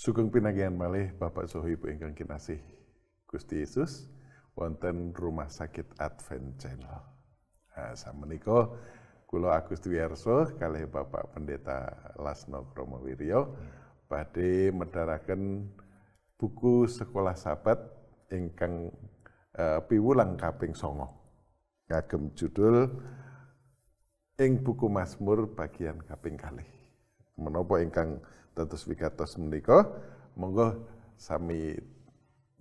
Sugeng pinagihan malih Bapak saha Ibu ingkang kinasih Gusti Yesus wonten Rumah Sakit Advent Channel. Samenika kula Agus Dwiarso kalih Bapak Pendeta Lasno Kromowiryo badhe medharaken buku Sekolah Sabat ingkang piwulang kaping 9 ngagem judul ing buku Mazmur bagian kaping 2. Menapa ingkang dados wigatos menika monggo sami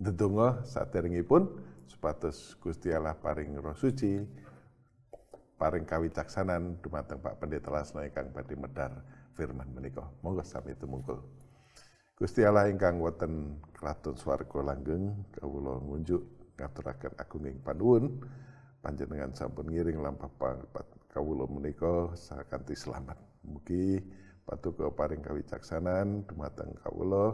ndedonga saderengipun supados Gusti Allah paring Roh Suci paring kawicaksanan dumateng Pak Pendeta Lasno ingkang badhe medhar firman menika. Monggo sami tumungkul. Gusti Allah ingkang wonten kraton swarga langgeng kawula ngunjuk ngaturaken agunging panuwun panjenengan sampun ngiring lampah pangkat kawula menika sakanthi slamet. Mugi patuko paring kawicaksanan dumateng kawula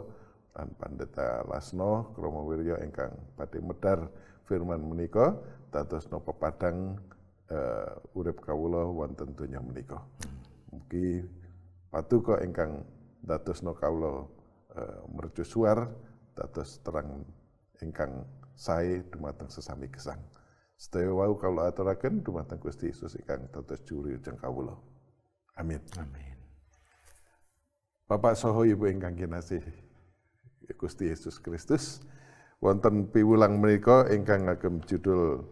lan Pendeta Lasno Kromowiryo ingkang badhe medhar firman menika dados napa padang urip kawula wonten donya menika. Mugi patuko ingkang dadosna kawula mercusuar dados terang ingkang sae dumateng sesami gesang. Sedaya wau kawula aturaken dumateng Gusti Yesus ingkang dados juru ujung kawula. Amin. Amin. Bapak saha Ibu ingkang kinasih Gusti Yesus Kristus, wonten piwulang menika ingkang ngagem judul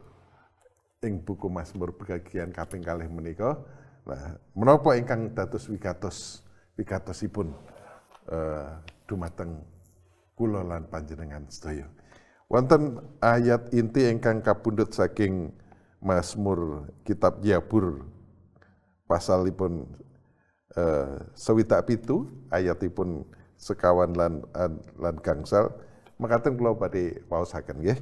ing buku Mazmur bagian kaping 2 menika. Nah, menapa ingkang dados wigatosipun dumateng kula lan panjenengan sedaya. Wonten ayat inti ingkang kapundhut saking Mazmur kitab Yabur pasalipun 27 ayatipun sekawan lan gangsal mekaten kula badhe waosaken nggih.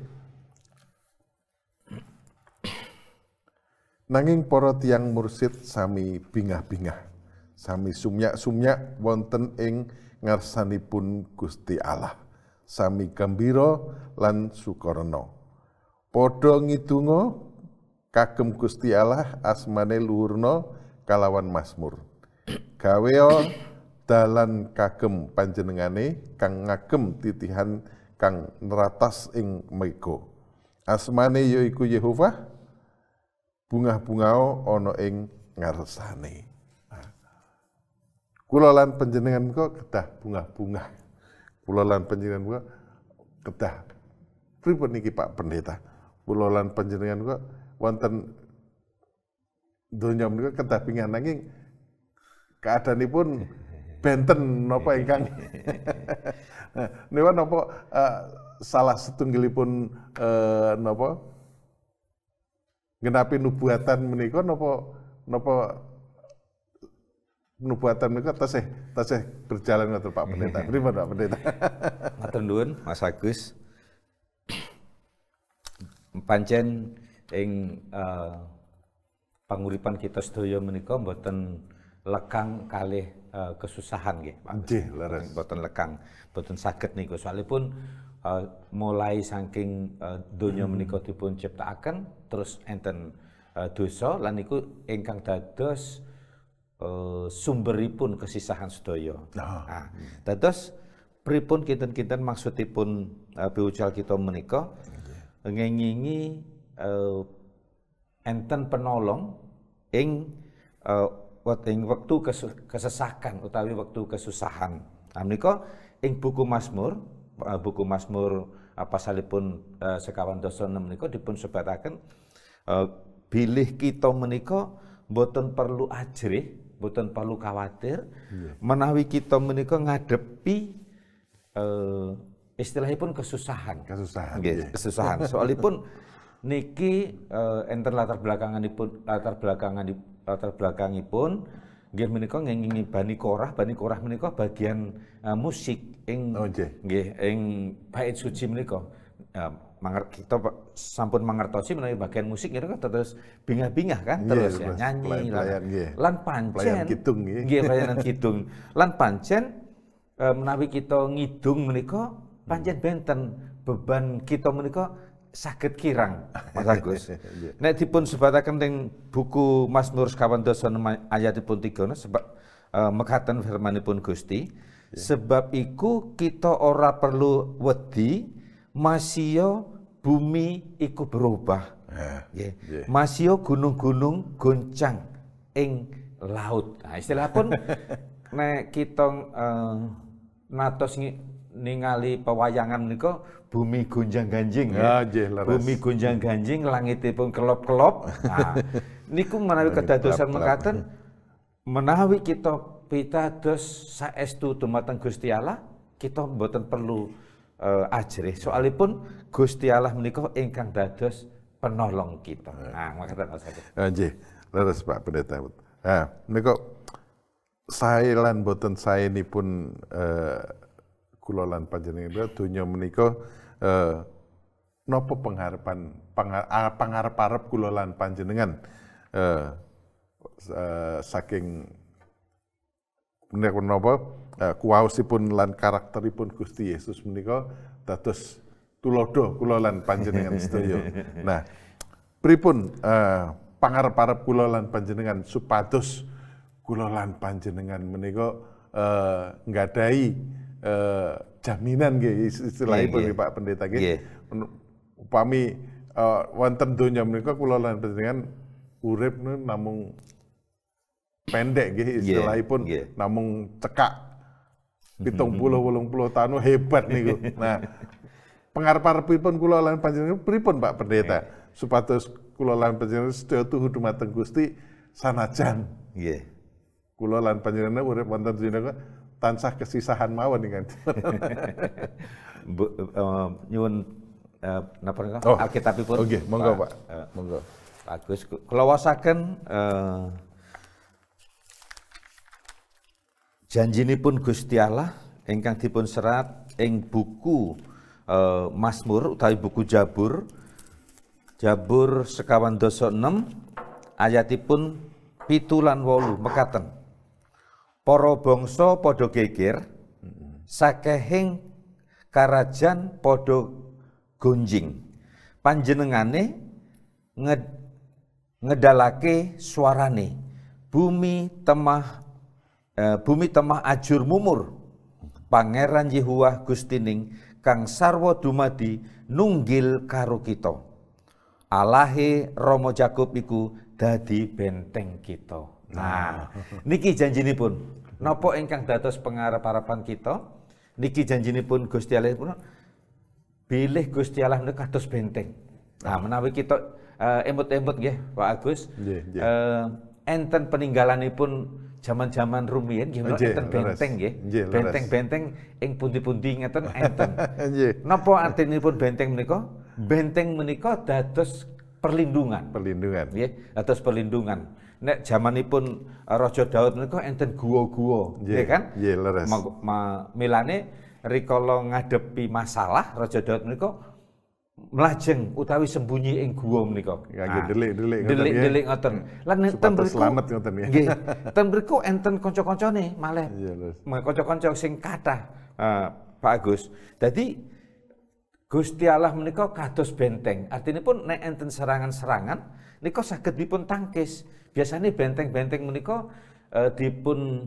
Nanging para tiyang mursid sami bingah-bingah, sami sumyak-sumyak wonten ing ngarsanipun Gusti Allah, sami gembira lan sukarena. Padha ngidunga kagem Gusti Allah asmane luhurna kalawan mazmur. Gawea dalan kagem panjenengane kang ngagem titihan kang neratas ing mega. Asmane yaiku Yehova, bungah-bungao ana ing ngarsane. Kula lan panjenengan kok kedah bungah-bungah. Kula lan panjenengan kok kedah pripun niki Pak Pendeta? Kula lan panjenengan kok wonten donya menika kedah bingah nanging keadaanipun benten napa ingkang niku napa salah setunggalipun napa ngenapi nubuatan menika napa nubuatan menika tasih berjalan ngoten Pak Pendeta. Pripun Pak Pendeta? Matur nuwun Mas Agus. Pancen ing panguripan kita sedaya menika mboten lekang kalih kesusahan nggih Pak. Nggih, leres. Mboten lekang, mboten saged niku soalipun mulai saking donya menika dipun ciptakaken terus enten dosa lan niku ingkang dados sumberipun kesisahan sedaya. Nah, dados pripun kinten-kinten maksudipun biucal kita menika ngengingi enten penolong ing wektu kesesakan utawi wektu kesusahan. Nah menika ing buku Mazmur pasalipun sekawan dasa 6 menika dipun sebataken bilih kita menika mboten perlu ajrih, mboten perlu khawatir menawi kita menika ngadepi istilahipun kesusahan. Nggih, kesusahan. Soalipun niki enten latar belakangipun nggih menika ngengingi Bani Korah menika bagian musik ing nggih ing bait suci menika. Kita sampun mangertosi menawi bagian musik niku terus bingah-bingah kan terus ya, nyanyi lan pancen nggih pelayanan kidung lan pancen menawi kita ngidung menika pancen benten beban kita menika saged kirang Mas Agus. Nek dipun sebataken teng buku Mazmur 26 ayatipun 3 mekaten firmanipun Gusti, Sebab iku kita ora perlu wedi masya bumi iku berubah. Masya gunung-gunung goncang ing laut. Nah, istilah pun nek kita natos ningali pewayangan menika bumi gonjang-ganjing bumi gonjang-ganjing, langitipun kelop-kelop. Nah, niku menawi kedadosan mekaten menawi kita pitados saestu dumateng Gusti Allah, kita mboten perlu ajrih. Soalipun Gusti Allah menika ingkang dados penolong kita. Nah, makaten Mas Agus. Nggih, leres Pak Pendeta. Nah, menika sae lan boten saenipun kula lan panjenengan donya menika napa pangarep-arep kula lan panjenengan saking menika napa kuwaosipun lan karakteripun Gusti Yesus menika dados tulodo kula lan panjenengan sedaya. Nah, pripun pangarep-arep kula lan panjenengan supados kula lan panjenengan menika nggadahi jaminan nggih istilahipun Pak Pendeta nggih. Upami wonten donya menika kula lan panjenengan urip namung pendek nggih istilahipun namung cekak 70-80 tahun hebat niku. Nah, pangarep-arepipun kula lan panjenengan pripun Pak Pendeta supados kula lan panjenengan sedaya tuhu dumateng Gusti sanajan kula lan panjenengan urip wonten donya tansah kesisahan mawon kan. Nyuwun napa nika Alkitabipun. Nggih, monggo Pak. Monggo. Bagus. Kula wasaken janjinipun Gusti Allah ingkang dipun serat ing buku Mazmur utawi buku Jabur. Jabur 56 ayatipun 7 lan 8 mekaten. Para bangsa padha geger, sakehing karajan padha gonjing. Panjenengane ngedalake suarane. Bumi temah ajur mumur. Pangeran Yehuwa Gustining kang sarwa dumadi nunggil karo kita. Alahe Rama Jakub iku dadi benteng kita. Nah, niki janjinipun. Napa ingkang dados pangarep-arepan kita? Niki janjinipun Gusti Allah pun bilih Gusti Allah menika kados benteng. Nah, menawi kita emut-emut nggih Pak Agus. Enten peninggalanipun zaman-zaman rumiyin nggih enten benteng nggih. Benteng-benteng ing pundi-pundi ngeten enten. Napa artinipun benteng menika? Benteng menika dados perlindungan. Nggih, dados perlindungan. Nek zamanipun Raja Daud menika enten guwa-guwa, nggih kan? Nggih, leres. Milane rikala ngadepi masalah Raja Daud menika mlajeng utawi sembunyi ing guwa menika. Nggih, delik-delik ngoten. Lan enten mriku selamat ngoten ya. Nggih. Ten mriku enten kanca-kancane malih. Kanca-kanca sing kathah Pak Agus. Dadi Gusti Allah menika kados benteng. Artinipun nek enten serangan-serangan nika saged dipun tangkis. Biasanya benteng-benteng menika dipun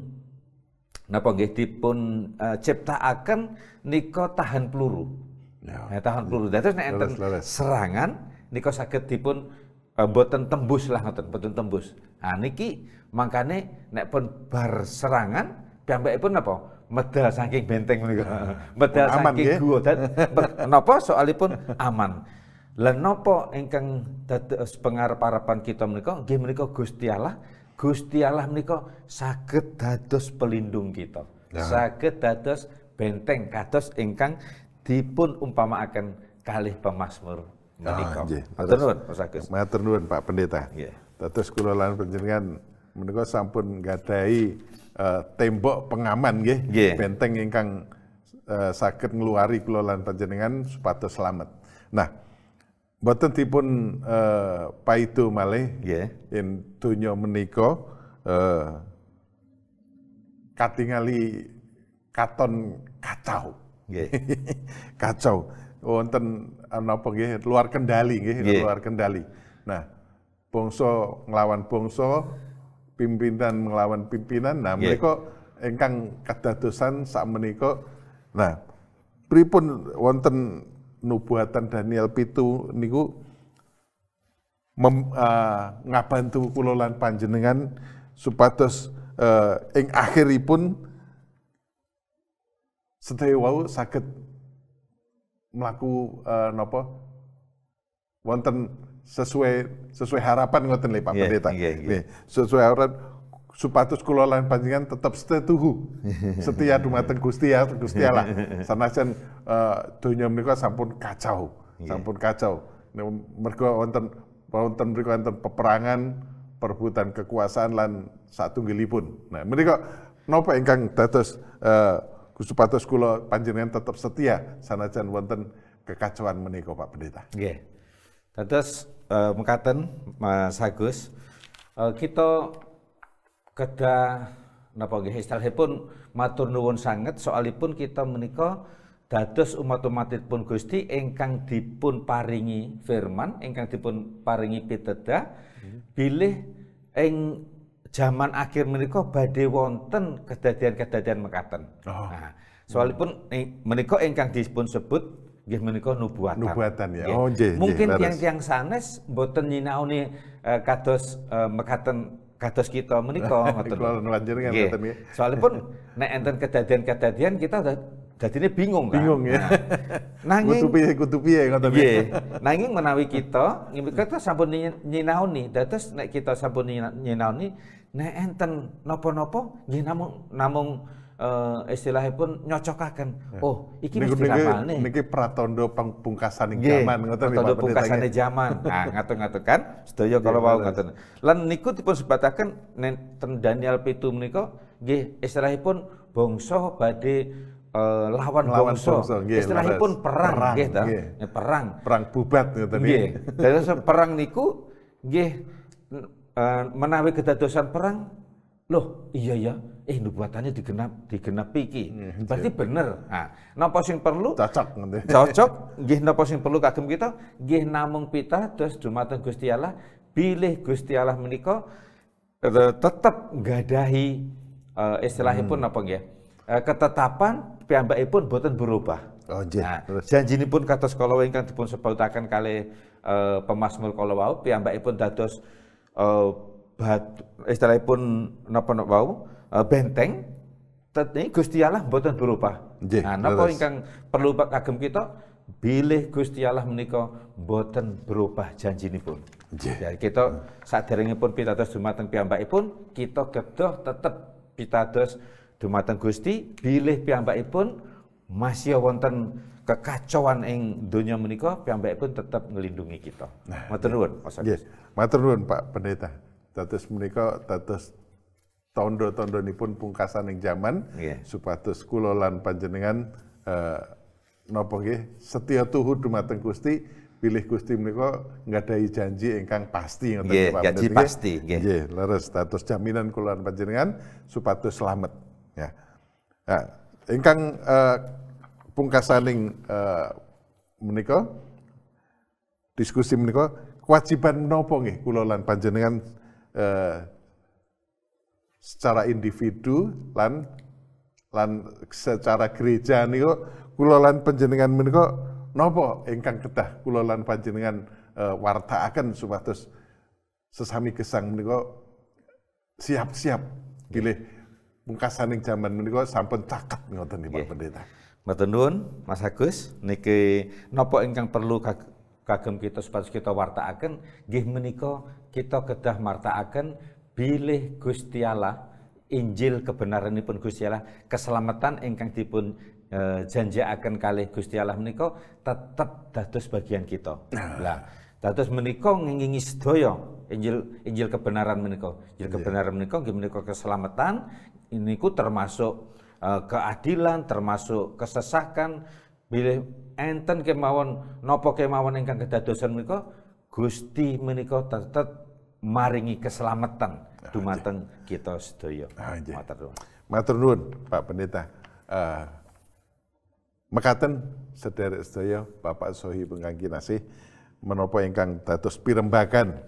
napa nggih dipun ciptakaken nika tahan peluru. Tahan peluru. Dados nek enten serangan nika saged dipun boten tembus lah ngoten, boten tembus. Nah niki mangkane nek pun bar serangan piyambakipun napa? Medal saking benteng menika. Medal saking guwa. Napa soalipun aman. Lah napa ingkang dados pangarep-arepan kita menika nggih menika Gusti Allah. Gusti Allah menika saged dados pelindung kita. Saged dados benteng kados ingkang dipun umpamakaken kalih pemazmur menika. Matur nuwun Mas Agus. Matur nuwun Pak Pendeta. Dados kula lan panjenengan menika sampun gadahi tembok pengaman nggih, benteng ingkang saged ngluwari kula lan panjenengan supados slamet. Nah, mboten dipun paido malih yen donya menika katingali katon kacau. Kacau. Wonten napa nggih luar kendali nggih, luar kendali. Nah, bangsa nglawan bangsa, pimpinan nglawan pimpinan. Nah, mereka ingkang kadadosan sakmenika. Nah, pripun wonten nubuatan Daniel 7 niku ngabantu kula lan panjenengan supados ing akhiripun sedaya wau saged mlaku napa wonten sesuai harapan ngoten lho Pak Pendeta. Nggih, sesuai harapan supados kula lan panjenengan tetep setia dumateng Gusti Allah. Sanajan donya menika sampun kacau, Mergo wonten mriku wonten peperangan, perebutan kekuasaan lan satunggilipun. Nah, menika napa ingkang dados supados kula panjenengan tetep setia sanajan wonten kekacauan menika Pak Pendeta. Nggih. Dados mekaten Mas Agus, kita kedah napa nggih istilahipun matur nuwun sanget soalipun kita menika dados umat-umatipun Gusti ingkang dipun paringi firman, ingkang dipun paringi pitedah bilih ing jaman akhir menika badhe wonten kedadian-kedadian mekaten. Nah, soalipun menika ingkang dipun sebut nggih menika nubuatan. Nubuatan ya. Oh nggih. Mungkin tiang-tiang sanes boten nyinaoni kados mekaten kados kita menika ngoten. Nggih. Soalipun nek enten kedadian-kedadian kita dadine bingung kan. Bingung ya. Nanging kudu piye ngoten. Nggih. Nanging menawi kita sampun nyinaoni, dados nek kita sampun nyinaoni nek enten napa-napa nggih namung istilahipun nyocokaken. Oh, iki mesti rapane. Niki pratandha pungkasaning jaman ngoten Pratandha pungkasane jaman. Nah, ngaten-ngaten kan sedaya kala wau ngoten. Lan niku dipun sebataken ten Daniel 7 menika nggih istilahipun bangsa badhe lawan bangsa. Istilahipun perang nggih ta. Perang bubat ngoten nggih. Dados perang niku nggih menawi kedadosan perang. Loh, iya ya, nubuatannya digenapi iki. Berarti bener. Nah, napa sing perlu? Cocok, nggih napa sing perlu kagem kita? Nggih namung pitados dumateng Gusti Allah, bilih Gusti Allah menika tetep nggadahi istilahipun napa nggih? Ketetapan piyambakipun boten berubah. Oh nggih. Nah, janjinipun kados kala ingkang dipun sebautaken kalih pemazmur kala wau, piyambakipun dados istilahipun napa wau benteng tetep Gusti Allah mboten berubah. Nah, napa ingkang perlu kagem kita bilih Gusti Allah menika mboten berubah janjinipun. Ya kita saderengipun pitados dumateng piyambakipun kita kedah tetep pitados dumateng Gusti bilih piyambakipun masih wonten kekacauan ing donya menika piyambakipun tetep nglindungi kita. Matur nuwun Mas Agus. Matur nuwun Pak Pendeta. Dados menika dados tondo-tondonipun pungkasaning jaman supados kula lan panjenengan napa nggih setya tuhu dumateng Gusti, bilih Gusti menika nggadahi janji ingkang pasti ngoten Pak. Janji pasti nggih. Leres dados jaminan kula lan panjenengan supados slamet ya. Nah, ingkang pungkasaning menika diskusi menika kewajiban menapa nggih kula lan panjenengan secara individu lan secara gereja niku kula lan panjenengan menika napa ingkang kedah kula lan panjenengan wartakaken supados sesami gesang menika siap-siap bilih pungkasaning jaman menika sampun caket ngoten nggih Pak Pendeta. Matur nuwun Mas Agus, niki napa ingkang perlu kagem kita supados kita wartakaken nggih menika kita kedah martakaken bilih Gusti Allah, Injil kebenaranipun Gusti Allah, keselamatan ingkang dipun janjiaken kalih Gusti Allah menika tetep dados bagian kita. Lah, dados menika ngingingi sedaya Injil kebenaran menika. Injil kebenaran menika nggih menika keselamatan niku termasuk keadilan, termasuk kesesakan bilih enten kemawon napa kemawon ingkang kedadosan menika Gusti menika tetep maringi keselamatan dumateng kita sedaya. Matur nuwun Pak Pendeta. Mekaten sederek sedaya Bapak Sohi ingkang kinasih menapa ingkang dados pirembagan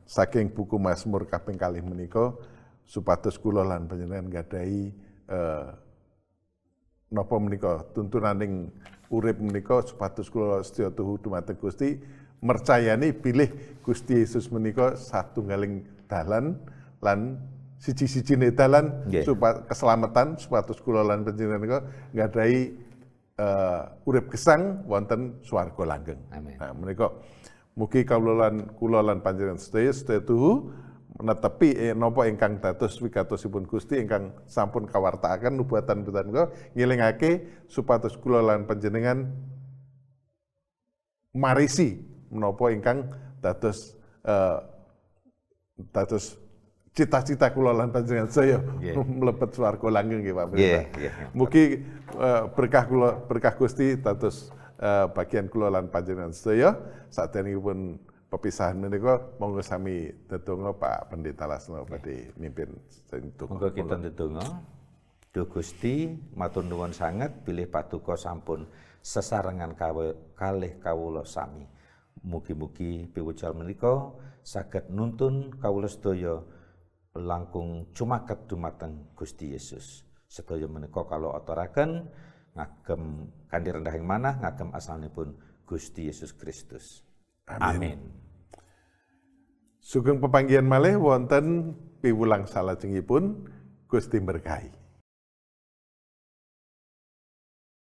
saking buku Mazmur kaping 0 menika supados kula lan panjenengan gadahi napa menika tuntunaning urip menika supados kula sedaya tuhu dumateng Gusti mercayani bilih Gusti Yesus menika satunggaling dalan lan siji-sijine dalan keselamatan supados kula lan panjenengan menika gadahi urip gesang wonten swarga langgeng. Amin. Nah menika mugi kula lan panjenengan sedaya tuhu netepi napa ingkang dados wigatosipun Gusti ingkang sampun kawartakaken nubuatan-nubuatan menika ngelingake supados kula lan panjenengan marisi menapa ingkang dados cita-cita kula lan panjenengan saya mlebet swarga langgeng nggih Pak Pendeta. Mugi berkah Gusti dados bagian kula lan panjenengan sedaya saderengipun pepisahan menika monggo sami ndedonga Pak Pendeta Lasno badhe mimpin sing donga. Monggo kita ndedonga. Duh Gusti, matur nuwun sanget bilih paduka sampun sesarengan kalih kawula sami. Mugi-mugi piwucal menika saged nuntun kawula sedaya langkung cumaket dumateng Gusti Yesus. Sedaya menika kala aturaken ngagem kanthi rendahing manah ngagem asalipun Gusti Yesus Kristus. Amin. Sugeng pepanggihan malih wonten piwulang salajengipun Gusti berkahi.